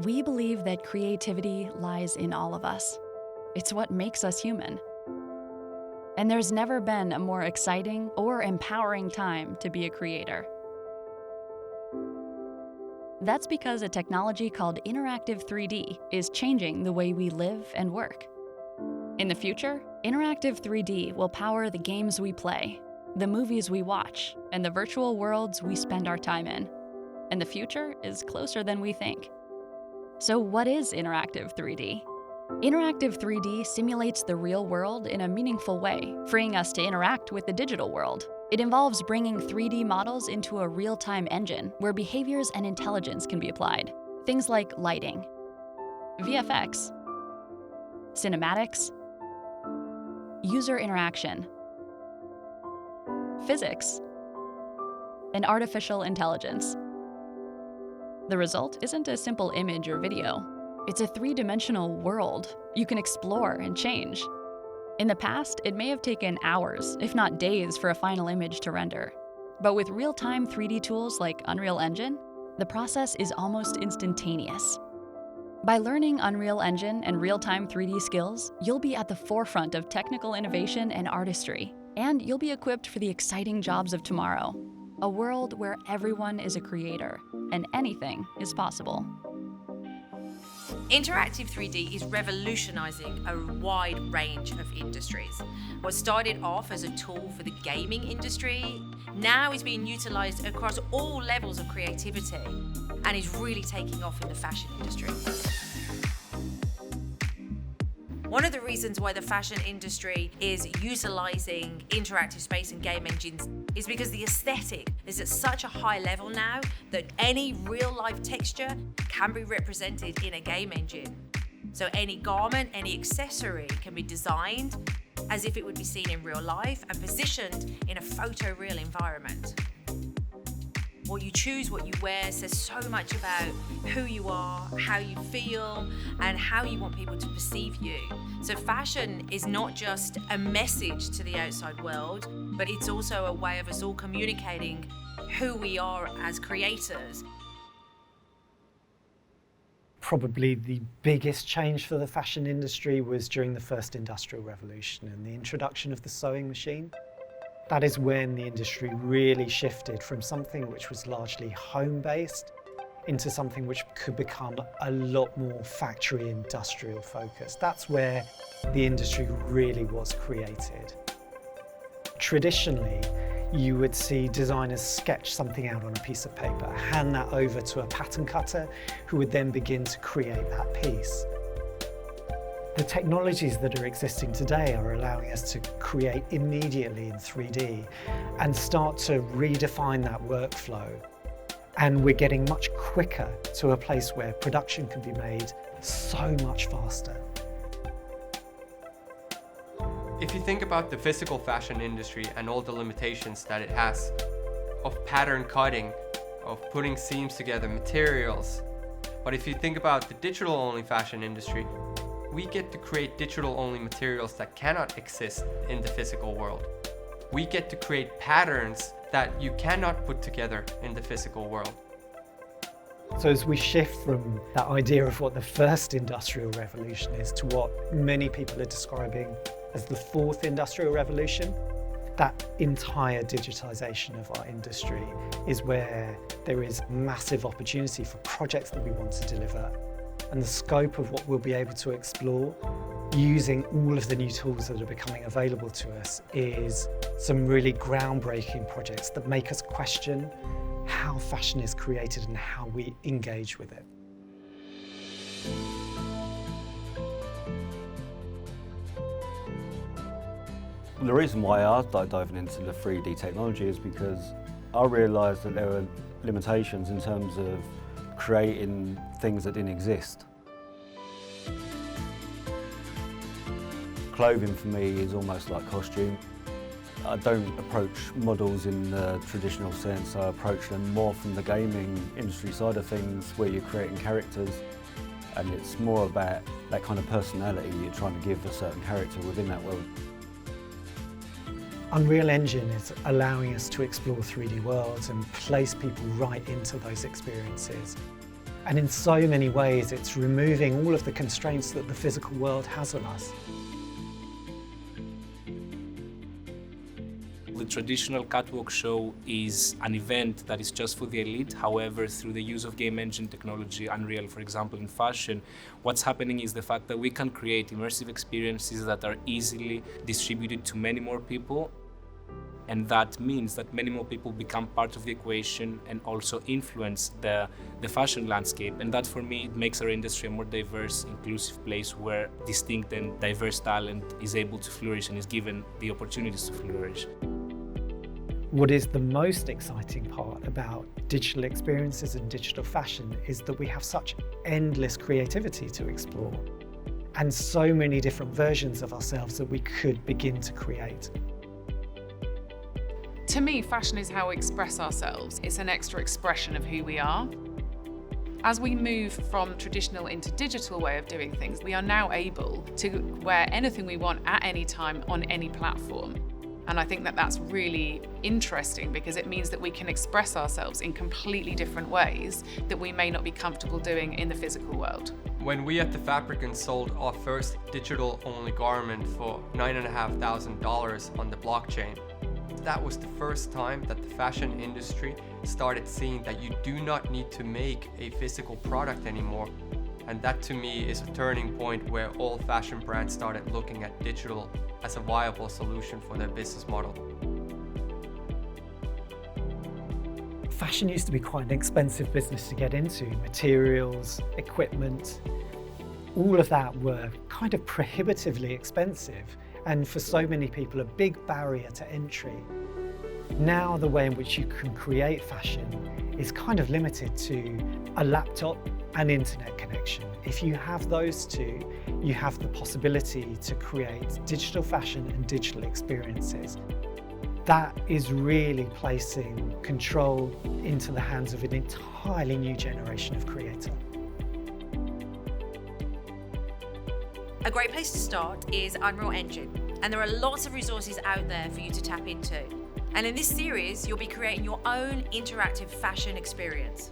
We believe that creativity lies in all of us. It's what makes us human. And there's never been a more exciting or empowering time to be a creator. That's because a technology called interactive 3D is changing the way we live and work. In the future, interactive 3D will power the games we play, the movies we watch, and the virtual worlds we spend our time in. And the future is closer than we think. So what is interactive 3D? Interactive 3D simulates the real world in a meaningful way, freeing us to interact with the digital world. It involves bringing 3D models into a real-time engine where behaviors and intelligence can be applied. Things like lighting, VFX, cinematics, user interaction, physics, and artificial intelligence. The result isn't a simple image or video. It's a three-dimensional world you can explore and change. In the past, it may have taken hours, if not days, for a final image to render. But with real-time 3D tools like Unreal Engine, the process is almost instantaneous. By learning Unreal Engine and real-time 3D skills, you'll be at the forefront of technical innovation and artistry, and you'll be equipped for the exciting jobs of tomorrow, a world where everyone is a creator and anything is possible. Interactive 3D is revolutionizing a wide range of industries. What started off as a tool for the gaming industry now is being utilized across all levels of creativity and is really taking off in the fashion industry. One of the reasons why the fashion industry is utilizing interactive space and game engines is because the aesthetic is at such a high level now that any real life texture can be represented in a game engine. So any garment, any accessory can be designed as if it would be seen in real life and positioned in a photoreal environment. What you choose, what you wear says so much about who you are, how you feel, and how you want people to perceive you. So fashion is not just a message to the outside world, but it's also a way of us all communicating who we are as creators. Probably the biggest change for the fashion industry was during the first industrial revolution and the introduction of the sewing machine. That is when the industry really shifted from something which was largely home-based into something which could become a lot more factory industrial focused. That's where the industry really was created. Traditionally, you would see designers sketch something out on a piece of paper, hand that over to a pattern cutter who would then begin to create that piece. The technologies that are existing today are allowing us to create immediately in 3D and start to redefine that workflow. And we're getting much quicker to a place where production can be made so much faster. If you think about the physical fashion industry and all the limitations that it has, of pattern cutting, of putting seams together, materials, but if you think about the digital-only fashion industry, we get to create digital-only materials that cannot exist in the physical world. We get to create patterns that you cannot put together in the physical world. So as we shift from that idea of what the first industrial revolution is to what many people are describing as the fourth industrial revolution, that entire digitization of our industry is where there is massive opportunity for projects that we want to deliver. And the scope of what we'll be able to explore using all of the new tools that are becoming available to us is some really groundbreaking projects that make us question how fashion is created and how we engage with it. The reason why I started diving into the 3D technology is because I realised that there were limitations in terms of creating things that didn't exist. Clothing for me is almost like costume. I don't approach models in the traditional sense, I approach them more from the gaming industry side of things where you're creating characters, and it's more about that kind of personality you're trying to give a certain character within that world. Unreal Engine is allowing us to explore 3D worlds and place people right into those experiences. And in so many ways, it's removing all of the constraints that the physical world has on us. The traditional catwalk show is an event that is just for the elite. However, through the use of game engine technology, Unreal, for example, in fashion, what's happening is the fact that we can create immersive experiences that are easily distributed to many more people. And that means that many more people become part of the equation and also influence the fashion landscape. And that, for me, it makes our industry a more diverse, inclusive place where distinct and diverse talent is able to flourish and is given the opportunities to flourish. What is the most exciting part about digital experiences and digital fashion is that we have such endless creativity to explore and so many different versions of ourselves that we could begin to create. To me, fashion is how we express ourselves. It's an extra expression of who we are. As we move from traditional into digital way of doing things, we are now able to wear anything we want at any time on any platform. And I think that that's really interesting because it means that we can express ourselves in completely different ways that we may not be comfortable doing in the physical world. When we at The Fabricant sold our first digital-only garment for $9,500 on the blockchain, that was the first time that the fashion industry started seeing that you do not need to make a physical product anymore. And that, to me, is a turning point where all fashion brands started looking at digital as a viable solution for their business model. Fashion used to be quite an expensive business to get into. Materials, equipment, all of that were kind of prohibitively expensive, and for so many people a big barrier to entry. Now the way in which you can create fashion is kind of limited to a laptop and internet connection. If you have those two, you have the possibility to create digital fashion and digital experiences. That is really placing control into the hands of an entirely new generation of creator. A great place to start is Unreal Engine, and there are lots of resources out there for you to tap into. And in this series, you'll be creating your own interactive fashion experience.